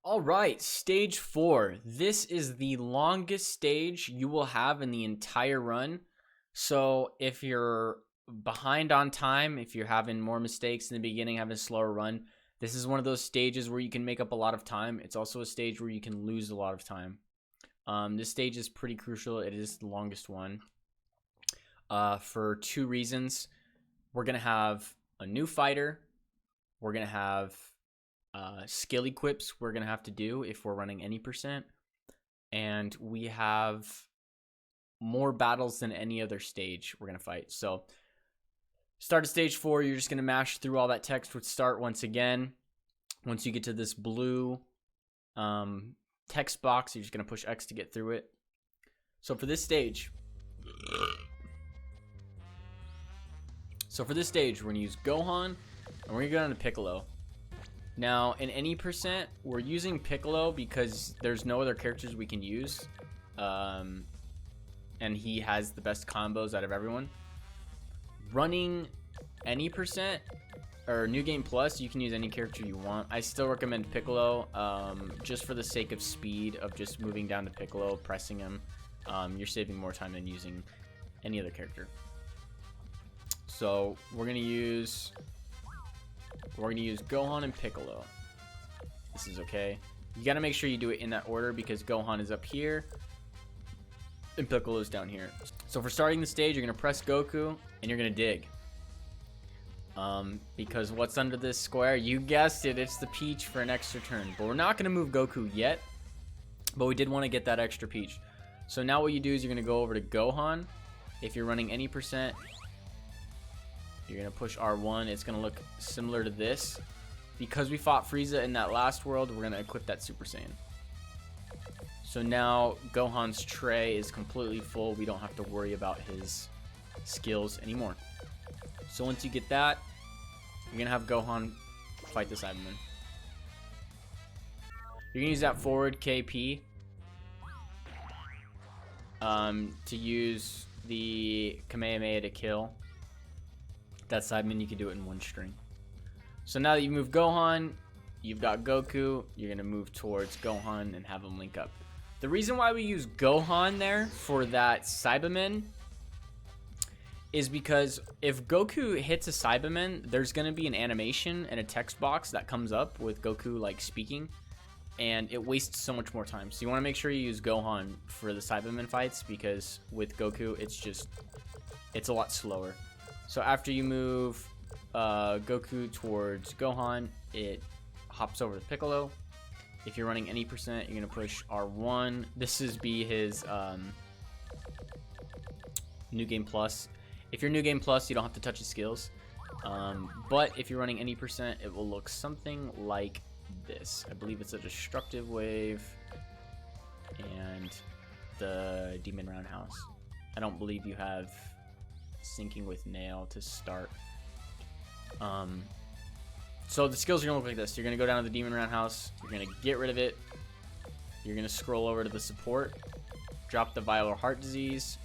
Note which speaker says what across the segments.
Speaker 1: All right, stage 4. This is the longest stage you will have in the entire run. So if you're behind on time, if you're having more mistakes in the beginning, having a slower run, this is one of those stages where you can make up a lot of time. It's also a stage where you can lose a lot of time. This stage is pretty crucial. It is the longest one for 2 reasons. We're going to have a new fighter. We're going to have skill equips we're going to have to do if we're running any percent. And we have more battles than any other stage we're going to fight. So start at stage 4. You're just going to mash through all that text with start once again. Once you get to this blue text box, you're just going to push X to get through it. So for this stage, we're going to use Gohan, and we're going to go down to Piccolo. Now, in any percent, we're using Piccolo because there's no other characters we can use. And he has the best combos out of everyone. Running any percent, or New Game Plus, you can use any character you want. I still recommend Piccolo, just for the sake of speed, of just moving down to Piccolo, pressing him. You're saving more time than using any other character. So we're gonna use Gohan and Piccolo. This is okay. You gotta make sure you do it in that order because Gohan is up here and Piccolo is down here. So for starting the stage, you're gonna press Goku and you're gonna dig. Because what's under this square? You guessed it, it's the peach for an extra turn. But we're not gonna move Goku yet, but we did want to get that extra peach. So now what you do is you're gonna go over to Gohan. If you're running any percent, you're going to push R1. It's going to look similar to this. Because we fought Frieza in that last world, we're going to equip that Super Saiyan. So now Gohan's tray is completely full. We don't have to worry about his skills anymore. So once you get that, you're going to have Gohan fight the Cyberman. You're going to use that forward KP to use the Kamehameha to kill that Cyberman. You can do it in one string. So now that you move Gohan, you've got Goku. You're going to move towards Gohan and have them link up. The reason why we use Gohan there for that Cyberman is because if Goku hits a Cyberman, there's going to be an animation and a text box that comes up with Goku like speaking, and it wastes so much more time. So you want to make sure you use Gohan for the Cyberman fights, because with Goku, it's a lot slower. So after you move Goku towards Gohan, it hops over to Piccolo. If you're running any percent, you're going to push R1. This is be his New Game Plus. If you're New Game Plus, you don't have to touch his skills. But if you're running any percent, it will look something like this. I believe it's a Destructive Wave and the Demon Roundhouse. I don't believe you have Syncing with Nail to start. So the skills are gonna look like this. You're gonna go down to the Demon Roundhouse, you're gonna get rid of it, you're gonna scroll over to the support, drop the Viral Heart Disease,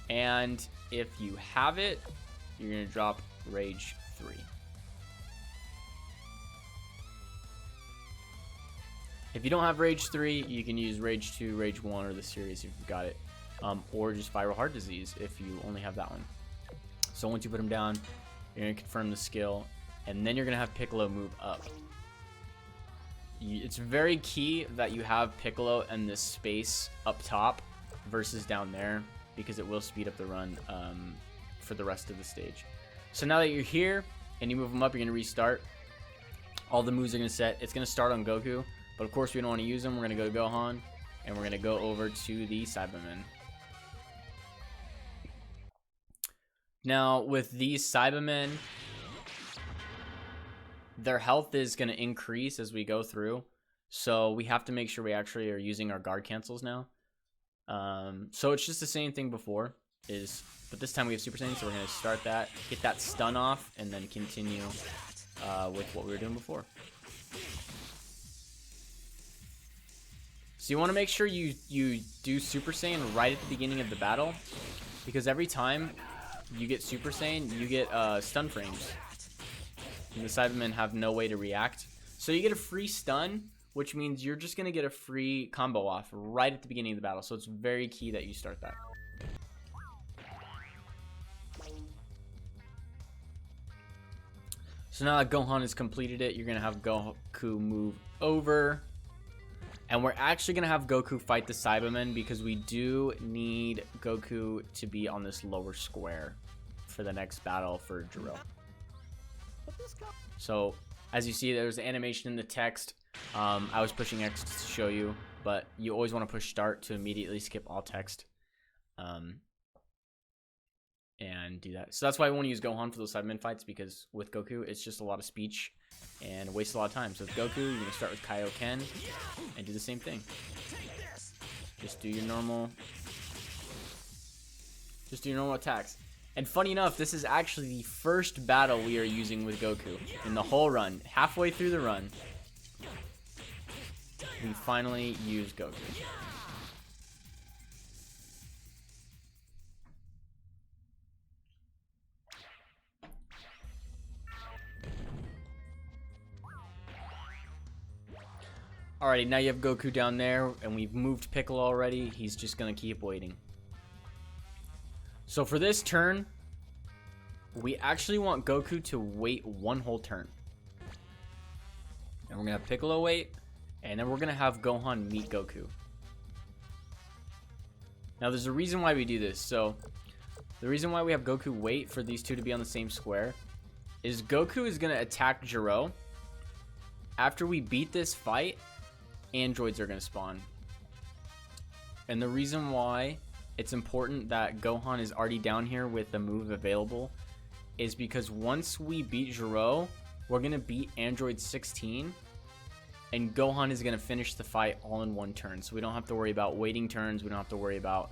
Speaker 1: and if you have it, you're gonna drop Rage 3. If you don't have Rage 3, you can use Rage 2, Rage 1, or the series if you've got it. Or just Viral Heart Disease if you only have that one. So once you put him down, you're going to confirm the skill, and then you're going to have Piccolo move up. It's very key that you have Piccolo in this space up top versus down there, because it will speed up the run for the rest of the stage. So now that you're here and you move him up, you're going to restart. All the moves are going to set. It's going to start on Goku, but of course we don't want to use them. We're going to go to Gohan, and we're going to go over to the Cybermen. Now, with these Cybermen, their health is going to increase as we go through. So we have to make sure we actually are using our guard cancels now. So it's just the same thing before, but this time we have Super Saiyan, so we're going to start that, get that stun off, and then continue with what we were doing before. So you want to make sure you do Super Saiyan right at the beginning of the battle, because every time you get Super Saiyan, you get stun frames. And the Cybermen have no way to react. So you get a free stun, which means you're just going to get a free combo off right at the beginning of the battle. So it's very key that you start that. So now that Gohan has completed it, you're going to have Goku move over. And we're actually going to have Goku fight the Cybermen because we do need Goku to be on this lower square for the next battle for Jiro. So as you see, there's animation in the text. I was pushing X to show you, but you always want to push start to immediately skip all text. And do that. So that's why I want to use Gohan for those Cybermen fights, because with Goku, it's just a lot of speech and wastes a lot of time. So with Goku, you're going to start with Kaioken and do the same thing. Just do your normal attacks. And funny enough, this is actually the first battle we are using with Goku in the whole run. Halfway through the run, we finally use Goku. Alrighty, now you have Goku down there, and we've moved Piccolo already. He's just going to keep waiting. So for this turn, we actually want Goku to wait one whole turn. And we're going to have Piccolo wait, and then we're going to have Gohan meet Goku. Now there's a reason why we do this. So the reason why we have Goku wait for these two to be on the same square is Goku is going to attack Jiro. After we beat this fight, androids are going to spawn. And the reason why it's important that Gohan is already down here with the move available is because once we beat Jiro, we're going to beat Android 16, and Gohan is going to finish the fight all in one turn. So we don't have to worry about waiting turns. We don't have to worry about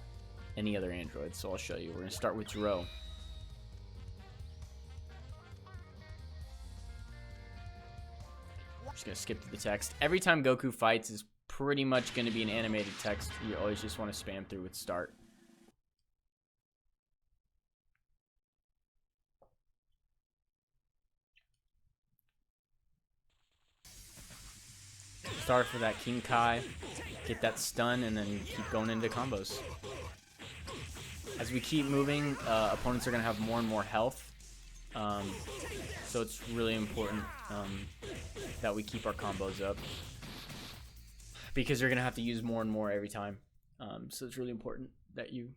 Speaker 1: any other androids. So I'll show you. We're going to start with Jiro. Just gonna skip to the text. Every time Goku fights is pretty much gonna be an animated text. You always just want to spam through with start. Start for that King Kai, get that stun, and then keep going into combos. As we keep moving, opponents are gonna have more and more health. So it's really important that we keep our combos up, because you're going to have to use more and more every time. So it's really important that you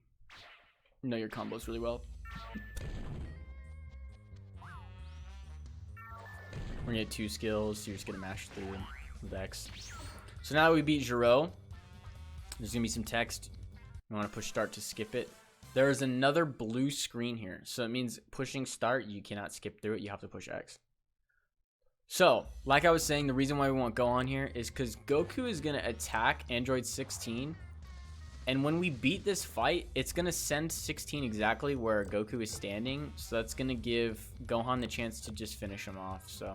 Speaker 1: know your combos really well. We're going to get 2 skills, so you're just going to mash through them with X. So now that we beat Jiro, there's going to be some text. You want to push start to skip it. There is another blue screen here. So it means pushing start, you cannot skip through it. You have to push X. So, like I was saying, the reason why we want Gohan here is because Goku is going to attack Android 16. And when we beat this fight, it's going to send 16 exactly where Goku is standing. So that's going to give Gohan the chance to just finish him off. So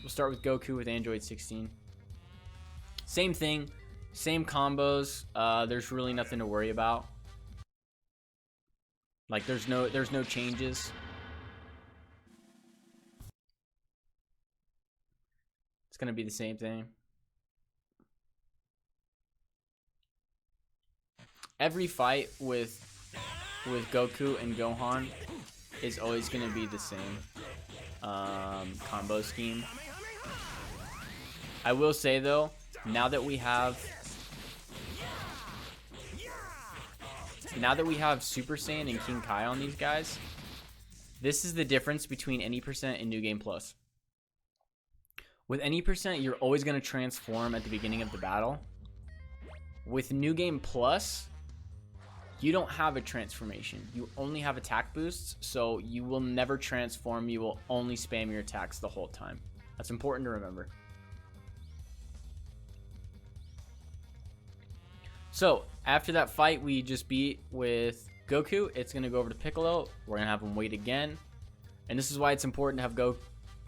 Speaker 1: we'll start with Goku with Android 16. Same thing. Same combos. There's really nothing to worry about. Like there's no changes. It's gonna be the same thing. Every fight with Goku and Gohan is always gonna be the same combo scheme. I will say though, now that we have Super Saiyan and King Kai on these guys, this is the difference between any percent and New Game Plus. With any percent, you're always going to transform at the beginning of the battle. With New Game Plus, you don't have a transformation. You only have attack boosts, so you will never transform. You will only spam your attacks the whole time. That's important to remember. So, after that fight we just beat with Goku, it's going to go over to Piccolo. We're going to have him wait again. And this is why it's important to have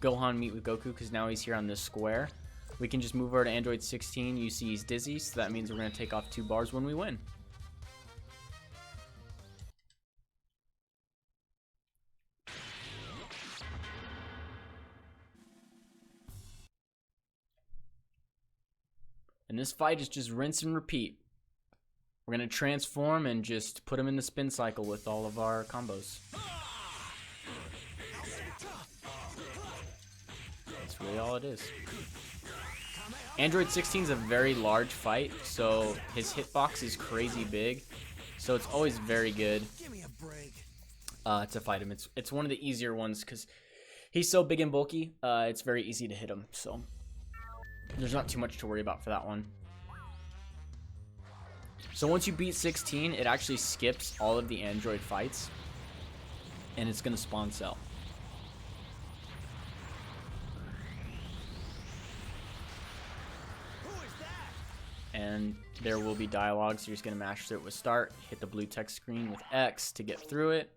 Speaker 1: Gohan meet with Goku, because now he's here on this square. We can just move over to Android 16. You see he's dizzy, so that means we're going to take off 2 bars when we win. And this fight is just rinse and repeat. We're going to transform and just put him in the spin cycle with all of our combos. That's really all it is. Android 16 is a very large fight, so his hitbox is crazy big. So it's always very good to fight him. It's one of the easier ones because he's so big and bulky. It's very easy to hit him, so there's not too much to worry about for that one. So once you beat 16, it actually skips all of the Android fights, and it's going to spawn Cell. And there will be dialogue, so you're just going to mash through it with start, hit the blue text screen with X to get through it.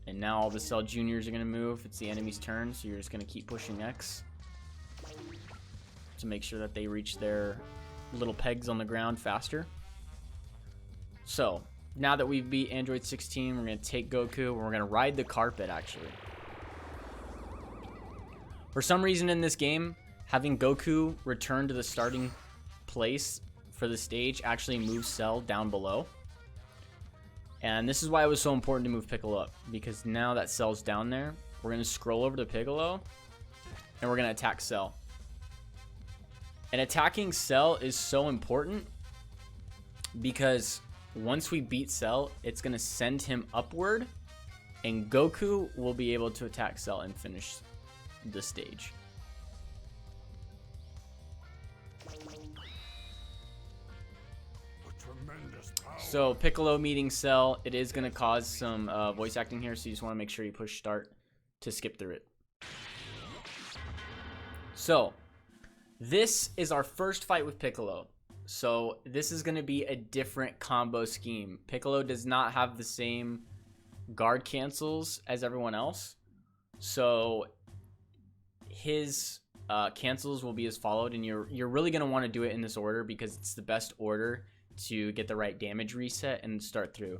Speaker 1: And now all the Cell Juniors are going to move. It's the enemy's turn, so you're just going to keep pushing X to make sure that they reach their little pegs on the ground faster. So now that we've beat Android 16, we're going to take Goku and we're going to ride the carpet, actually. For some reason in this game, having Goku return to the starting place for the stage actually moves Cell down below. And this is why it was so important to move Piccolo up, because now that Cell's down there, we're going to scroll over to Piccolo and we're going to attack Cell. And attacking Cell is so important because once we beat Cell, it's going to send him upward, and Goku will be able to attack Cell and finish the stage. So Piccolo meeting Cell, it is going to cause some voice acting here, so you just want to make sure you push start to skip through it. So this is our first fight with Piccolo. So this is going to be a different combo scheme. Piccolo does not have the same guard cancels as everyone else. So his cancels will be as followed, and you're really going to want to do it in this order because it's the best order to get the right damage reset and start through.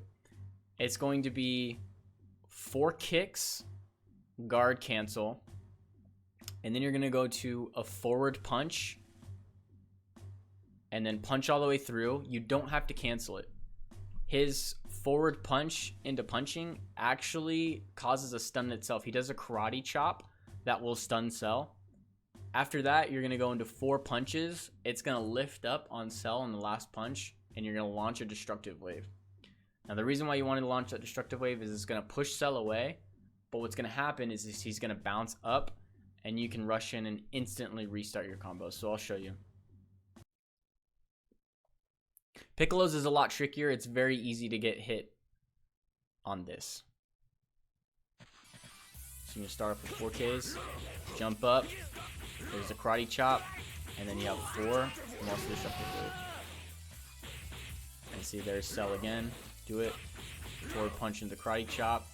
Speaker 1: It's going to be 4 kicks, guard cancel, and then you're going to go to a forward punch and then punch all the way through. You don't have to cancel it. His forward punch into punching actually causes a stun itself. He does a karate chop that will stun Cell. After that, you're going to go into 4 punches. It's going to lift up on Cell on the last punch, and you're going to launch a destructive wave. Now, the reason why you wanted to launch that destructive wave is it's going to push Cell away, but what's going to happen is he's going to bounce up, and you can rush in and instantly restart your combo. So I'll show you. Piccolo's is a lot trickier. It's very easy to get hit on this. So you're going to start off with 4Ks, jump up, there's a karate chop, and then you have 4, and also destructive wave. And see, there's Cell again. Do it. Forward punch into the karate chop,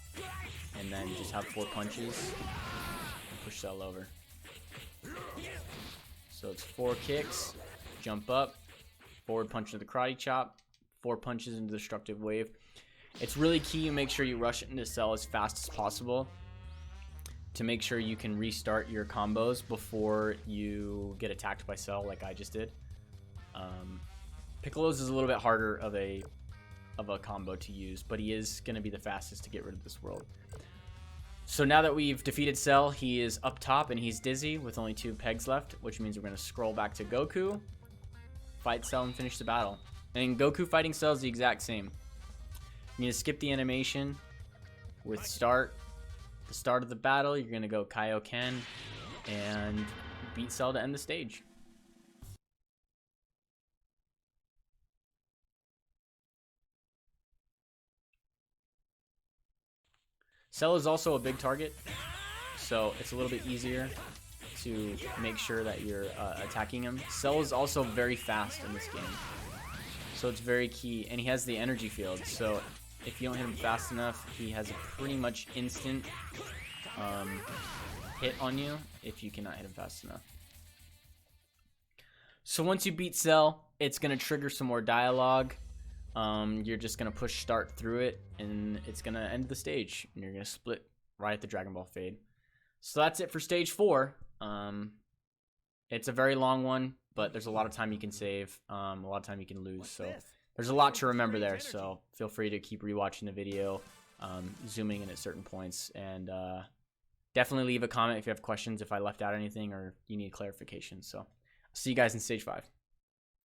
Speaker 1: and then just have 4 punches. And push Cell over. So it's 4 kicks, jump up, forward punch into the karate chop, 4 punches into the destructive wave. It's really key to make sure you rush into Cell as fast as possible to make sure you can restart your combos before you get attacked by Cell like I just did. Piccolo's is a little bit harder of a combo to use, but he is going to be the fastest to get rid of this world. So now that we've defeated Cell, he is up top and he's dizzy with only 2 pegs left, which means we're going to scroll back to Goku, fight Cell, and finish the battle. And Goku fighting Cell is the exact same. You need to skip the animation with start. The start of the battle, you're going to go Kaioken and beat Cell to end the stage. Cell is also a big target, so it's a little bit easier to make sure that you're attacking him. Cell is also very fast in this game, so it's very key, and he has the energy field, so if you don't hit him fast enough, he has a pretty much instant hit on you if you cannot hit him fast enough. So once you beat Cell, it's going to trigger some more dialogue. You're just going to push start through it, and it's going to end the stage, and you're going to split right at the Dragon Ball fade. So that's it for stage 4. It's a very long one. but there's a lot of time you can save, a lot of time you can lose. So there's a lot to remember there. So feel free to keep rewatching the video, zooming in at certain points, and definitely leave a comment if you have questions, if I left out anything or you need clarification. So see you guys in stage 5.